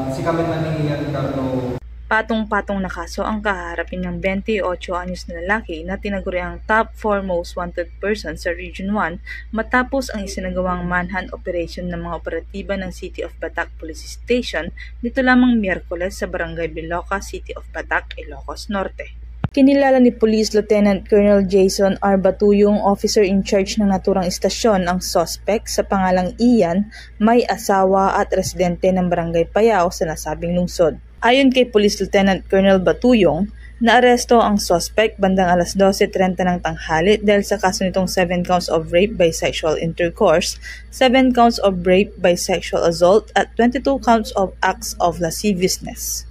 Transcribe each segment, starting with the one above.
Si kami na ni Carlo. Patong-patong na kaso ang kaharapin ng 28 anyos na lalaki na tinaguriang top 4 most wanted person sa Region 1 matapos ang isinagawang manhunt operation ng mga operatiba ng City of Batac Police Station dito lamang Miyerkules sa Barangay Biloca, City of Batac, Ilocos Norte. Kinilala ni Police Lieutenant Colonel Jason R. Batuyong, officer in charge ng naturang istasyon, ang suspect sa pangalang Ian, may asawa at residente ng Barangay Payao sa nasabing lungsod. Ayon kay Police Lieutenant Colonel Batuyong, naaresto ang suspect bandang alas 12:30 ng tanghali dahil sa kaso nitong 7 counts of rape by sexual intercourse, 7 counts of rape by sexual assault at 22 counts of acts of lasciviousness.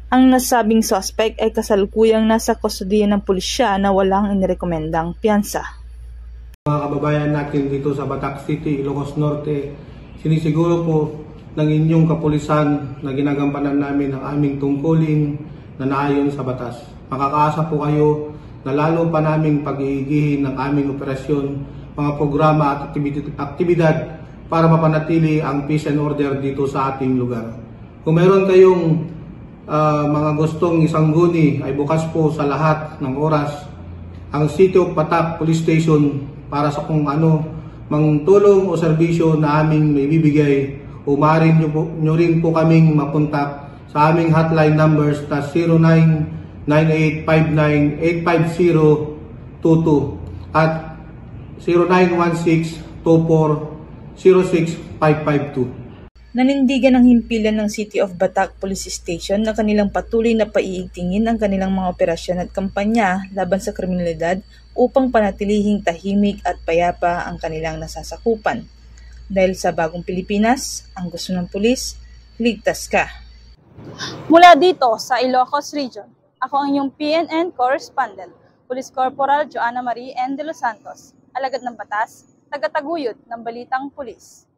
Ang nasabing suspect ay kasalukuyang nasa kustodiya ng pulisya na walang inirekomendang piyansa. Mga kababayan natin dito sa Batac City, Ilocos Norte, sinisiguro po ng inyong kapulisan na ginagampanan namin ang aming tungkulin na naayon sa batas. Makakaasa po kayo na lalo pa naming pag-iigihin ng aming operasyon, mga programa at aktibidad para mapanatili ang peace and order dito sa ating lugar. Kung mayroon kayong mga gustong isangguni ay bukas po sa lahat ng oras ang City of Batac Police Station para sa kung ano mang tulong o serbisyo na aming may bibigay. Umarin nyo rin po kaming mapunta sa aming hotline numbers na 0998-59-85022 at 0916-24-06552. Nanindigan ng himpilan ng City of Batac Police Station na kanilang patuloy na paiigtingin ang kanilang mga operasyon at kampanya laban sa kriminalidad upang panatilihing tahimik at payapa ang kanilang nasasakupan. Dahil sa bagong Pilipinas, ang gusto ng pulis, ligtas ka. Mula dito sa Ilocos Region, ako ang inyong PNN correspondent, Police Corporal Joanna Marie N. De Los Santos, alagad ng batas, tagataguyod ng Balitang Pulis.